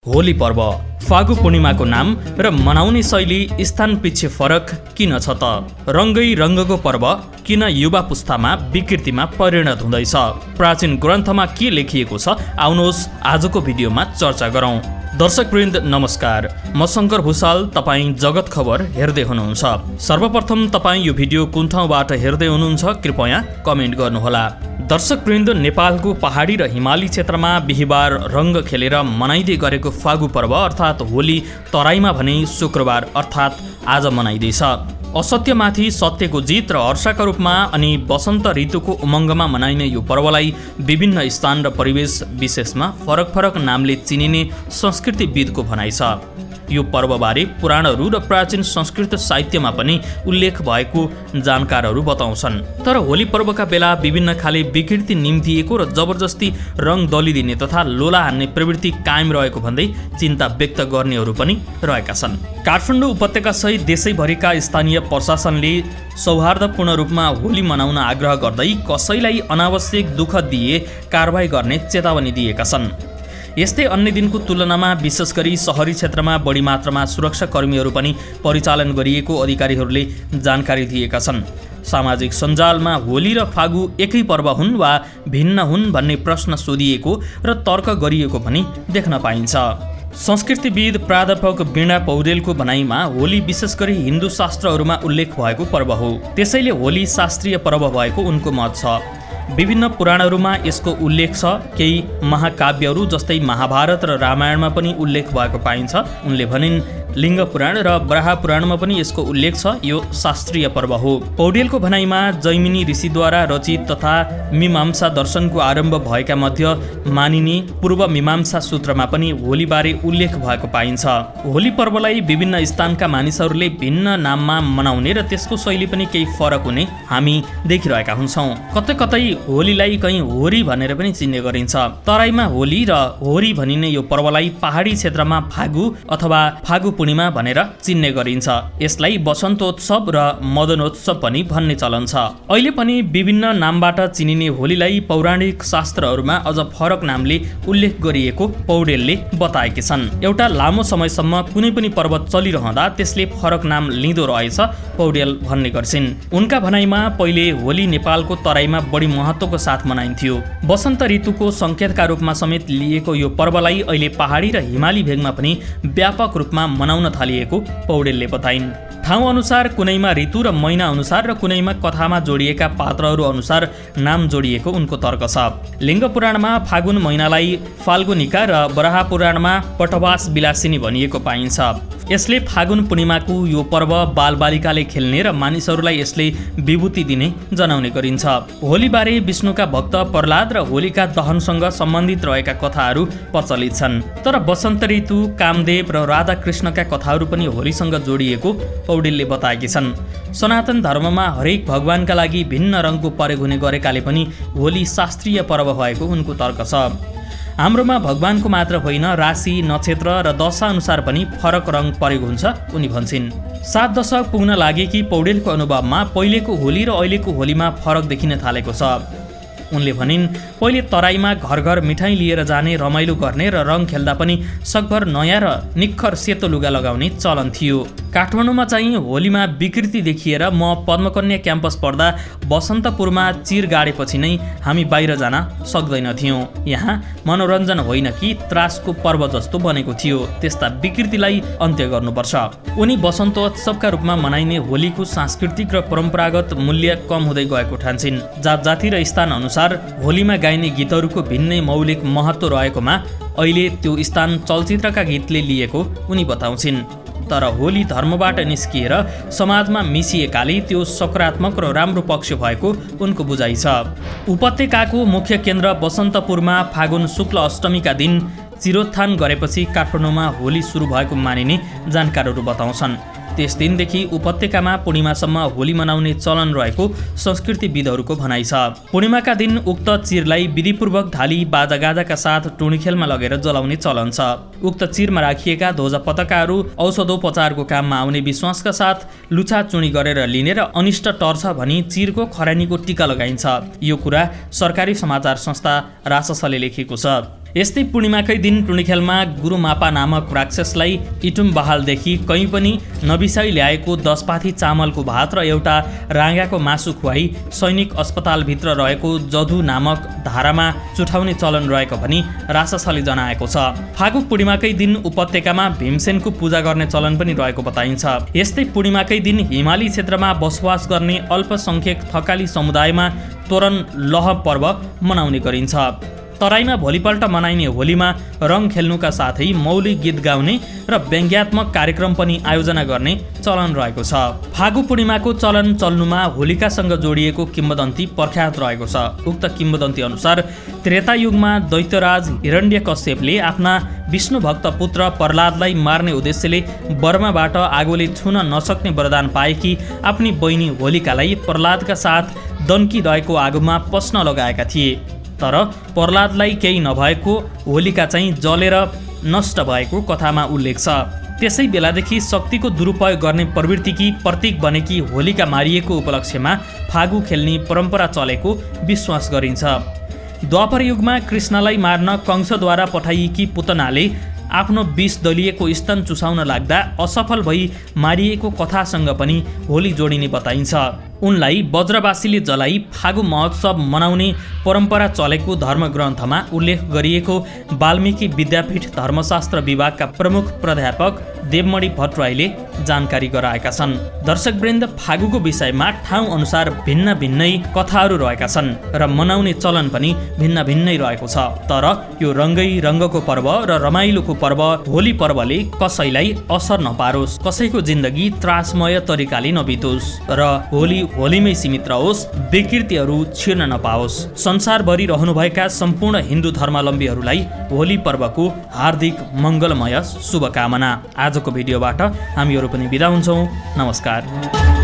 होली पर्व फागु पूर्णिमाको नाम र मनाउने शैली स्थान पछि फरक किन छ त? रङ्गै रङ्गको पर्व किन युवा पुस्तामा विकृतिमा परिणत हुँदैछ? प्राचीन ग्रन्थमा के लेखिएको छ? आउनुहोस् आजको भिडियोमा चर्चा गरौँ। दर्शकवृन्द नमस्कार, म शङ्कर भुसाल, तपाईँ जगत खबर हेर्दै हुनुहुन्छ। सर्वप्रथम तपाईँ यो भिडियो कुन ठाउँबाट हेर्दै हुनुहुन्छ कृपया कमेन्ट गर्नुहोला। दर्शकवृन्द, नेपालको पहाडी र हिमाली क्षेत्रमा बिहिबार रङ्ग खेलेर मनाइँदै गरेको फागु पर्व अर्थात् होली तराईमा भने शुक्रबार अर्थात् आज मनाइँदैछ। असत्यमाथि सत्यको जित र हर्षका रूपमा अनि वसन्त ऋतुको उमङ्गमा मनाइने यो पर्वलाई विभिन्न स्थान र परिवेश विशेषमा फरक फरक नामले चिनिने संस्कृतिविदको भनाइ छ। यो पर्वबारे पुराणहरू र प्राचीन संस्कृत साहित्यमा पनि उल्लेख भएको जानकारहरू बताउँछन्। तर होली पर्वका बेला विभिन्न खाले विकृति निम्तिएको र जबरजस्ती रङ दलिदिने तथा लोला हान्ने प्रवृत्ति कायम रहेको भन्दै चिन्ता व्यक्त गर्नेहरू पनि रहेका छन्। काठमाडौँ उपत्यका सहित देशैभरिका स्थानीय प्रशासनले सौहार्दपूर्ण रूपमा होली मनाउन आग्रह गर्दै कसैलाई अनावश्यक दुःख दिए कारबाही गर्ने चेतावनी दिएका छन्। यस्तै अन्य दिनको तुलनामा विशेष गरी सहरी क्षेत्रमा बढी मात्रामा सुरक्षाकर्मीहरू पनि परिचालन गरिएको अधिकारीहरूले जानकारी दिएका छन्। सामाजिक सञ्जालमा होली र फागु एकै पर्व हुन् वा भिन्न हुन् भन्ने प्रश्न सोधिएको र तर्क गरिएको पनि देख्न पाइन्छ। संस्कृतिविद प्राध्यापक वीणा पौडेलको भनाइमा होली विशेष गरी हिन्दू शास्त्रहरूमा उल्लेख भएको पर्व हो, त्यसैले होली शास्त्रीय पर्व भएको उनको मत छ। विभिन्न पुराणहरूमा यसको उल्लेख छ। केही महाकाव्यहरू जस्तै महाभारत र रामायणमा पनि उल्लेख भएको पाइन्छ। उनले भनिन् लिङ्ग पुराण र बराह पुराणमा पनि यसको उल्लेख छ। यो शास्त्रीय पर्व हो। पौडेलको भनाइमा जैमिनी ऋषिद्वारा रचित तथा मीमांसा दर्शनको आरम्भ भएका मध्ये मानिने पूर्व मीमांसा सूत्रमा पनि होलीबारे उल्लेख भएको पाइन्छ। होली पर्वलाई विभिन्न स्थानका मानिसहरूले भिन्न नाममा मनाउने र त्यसको शैली पनि केही फरक हुने हामी देखिरहेका हुन्छौँ। कतै कतै होलीलाई कहीँ होरी भनेर पनि चिन्ने गरिन्छ। तराईमा होली र होरी भनिने यो पर्वलाई पहाडी क्षेत्रमा फागु अथवा फागु पूर्णिमा भनेर चिन्ने गरिन्छ। यसलाई वसन्तोत्सव र मदनोत्सव पनि भन्ने चलन छ। अहिले पनि विभिन्न नामबाट चिनिने होलीलाई पौराणिक शास्त्रहरूमा अझ फरक नामले उल्लेख गरिएको पौडेलले बताएकी छन्। एउटा लामो समयसम्म कुनै पनि पर्व चलिरहँदा त्यसले फरक नाम लिँदो रहेछ पौडेल भन्ने गर्छिन्। उनका भनाइमा पहिले होली नेपालको तराईमा बढी महत्त्वको साथ मनाइन्थ्यो। वसन्त ऋतुको सङ्केतका रूपमा समेत लिएको यो पर्वलाई अहिले पहाडी र हिमाली भेगमा पनि व्यापक रूपमा मनाउन थालिएको पौडेलले बताइन्। ठाउँ अनुसार कुनैमा ऋतु र महिना अनुसार र कुनैमा कथामा जोडिएका पात्रहरू अनुसार नाम जोडिएको उनको तर्क छ। लिङ्ग पुराणमा फागुन महिनालाई फाल्गुनिका र बराह पुराणमा पटवास विलासिनी भनिएको पाइन्छ। यसले फागुन पूर्णिमाको यो पर्व बालबालिकाले खेल्ने र मानिसहरूलाई यसले विभूति दिने जनाउने गरिन्छ। होलीबारे विष्णुका भक्त प्रह्लाद र होलिका दहनसँग सम्बन्धित रहेका कथाहरू प्रचलित छन्। तर वसन्त ऋतु, कामदेव र राधा कृष्णका कथाहरू पनि होलीसँग जोडिएको पौडेलले बताएकी छन्। सनातन धर्ममा हरेक भगवानका लागि भिन्न रङको प्रयोग हुने गरेकाले पनि होली शास्त्रीय पर्व भएको उनको तर्क छ। हाम्रोमा भगवानको मात्र होइन, राशि, नक्षत्र र दशा अनुसार पनि फरक रङ प्रयोग हुन्छ उनी भन्छन्। 7 दशक पुग्न लागेकी पौडेलको अनुभवमा पहिलेको होली र अहिलेको होलीमा फरक देखिन थालेको छ। उनले भनिन् पहिले तराईमा घर घर मिठाई लिएर जाने, रमाइलो गर्ने र रङ खेल्दा पनि सकभर नयाँ र निक्खर सेतो लुगा लगाउने चलन थियो। काठमाडौँमा चाहिँ होलीमा विकृति देखिएर म पद्मकन्या क्याम्पस पढ्दा बसन्तपुरमा चिर गाडेपछि नै हामी बाहिर जान सक्दैनथ्यौँ। यहाँ मनोरञ्जन होइन कि त्रासको पर्व जस्तो बनेको थियो। त्यस्ता विकृतिलाई अन्त्य गर्नुपर्छ। उनी वसन्तोत्सवका रूपमा मनाइने होलीको सांस्कृतिक र परम्परागत मूल्य कम हुँदै गएको ठान्छिन्। जात जाति र स्थान अनुसार होलीमा गाइने गीतहरूको भिन्नै मौलिक महत्त्व रहेकोमा अहिले त्यो स्थान चलचित्रका गीतले लिएको उनी बताउँछिन्। तर होली धर्मबाट निस्किएर समाजमा मिसिएकाले त्यो सकारात्मक र राम्रो पक्ष भएको उनको बुझाइ छ। उपत्यकाको मुख्य केन्द्र बसन्तपुरमा फागुन शुक्ल अष्टमीका दिन चिरोत्थान गरेपछि काठमाडौँमा होली सुरु भएको मानिने जानकारहरू बताउँछन्। त्यस दिनदेखि उपत्यकामा पूर्णिमासम्म होली मनाउने चलन रहेको संस्कृतिविदहरूको भनाइ छ। पूर्णिमाका दिन उक्त चिरलाई विधिपूर्वक ढाली बाजागाजाका साथ टुँडीखेलमा लगेर जलाउने चलन छ। उक्त चिरमा राखिएका ध्वजा पताकाहरू औषधोपचारको काममा आउने विश्वासका साथ लुछाचुँडी गरेर लिने र अनिष्ट टर्छ भनी चिरको खरानीको टीका लगाइन्छ। यो कुरा सरकारी समाचार संस्था राससले लेखेको छ। यस्तै पूर्णिमाकै दिन टुँडिखेलमा गुरुमापा नामक राक्षसलाई इटुम बहालदेखि कहीँ पनि नबिसाई ल्याएको 10 पाथी चामलको भात र एउटा राँगाको मासु खुवाई सैनिक अस्पतालभित्र रहेको जधु नामक धारामा चुठाउने चलन रहेको भनी राससले जनाएको छ। फागु पूर्णिमाकै दिन उपत्यकामा भीमसेनको पूजा गर्ने चलन पनि रहेको बताइन्छ। यस्तै पूर्णिमाकै दिन हिमाली क्षेत्रमा बसोबास गर्ने अल्पसंख्यक थकाली समुदायमा तोरण लह पर्व मनाउने गरिन्छ। तराईमा भोलिपल्ट मनाइने होलीमा रङ खेल्नुका साथै मौलिक गीत गाउने र व्यङ्ग्यात्मक कार्यक्रम पनि आयोजना गर्ने चलन रहेको छ। फागु पूर्णिमाको चलन चल्नुमा होलिकासँग जोडिएको किम्वदन्ती प्रख्यात रहेको छ। उक्त किम्वदन्ती अनुसार त्रेतायुगमा दैत्यराज हिरण्यकश्यपले आफ्ना विष्णु भक्त पुत्र प्रह्लादलाई मार्ने उद्देश्यले बर्माबाट आगोले छुन नसक्ने वरदान पाएकी आफ्नी बहिनी होलिकालाई प्रह्लादका साथ दन्की रहेको आगोमा पस्न लगाएका थिए। तर प्रह्लादलाई केही नभएको होलिका चाहिँ जलेर नष्ट भएको कथामा उल्लेख छ। त्यसै बेलादेखि शक्तिको दुरुपयोग गर्ने प्रवृत्तिकी प्रतीक बनेकी होलिका मारिएको उपलक्ष्यमा फागु खेल्ने परम्परा चलेको विश्वास गरिन्छ। द्वापर युगमा कृष्णलाई मार्न कंसद्वारा पठाइएकी पुतनाले आफ्नो विष दलिएको स्तन चुसाउन लाग्दा असफल भई मारिएको कथासँग पनि होली जोडिने बताइन्छ। उनलाई वज्रवासीले जलाई फागु महोत्सव मनाउने परम्परा चलेको धर्मग्रन्थमा उल्लेख गरिएको वाल्मीकि विद्यापीठ धर्मशास्त्र विभागका प्रमुख प्राध्यापक देवमणि भट्टराईले जानकारी गराएका छन्। दर्शकवृन्द, फागुको विषयमा ठाउँ अनुसार भिन्न भिन्नै कथाहरू रहेका छन् र मनाउने चलन पनि भिन्न भिन्नै रहेको छ। तर यो रङ्गै रङ्गको पर्व र रमाइलोको पर्व होली पर्वले कसैलाई असर नपारोस्, कसैको जिन्दगी त्रासमय तरिकाले नबितोस् र होलीमै सीमित रहोस्, विकृतिहरू छिर्न नपाओस्। संसारभरि रहनुभएका सम्पूर्ण हिन्दू धर्मावलम्बीहरूलाई होली पर्वको हार्दिक मङ्गलमय शुभकामना। आजको भिडियोबाट हामीहरू पनि बिदा हुन्छौँ। नमस्कार।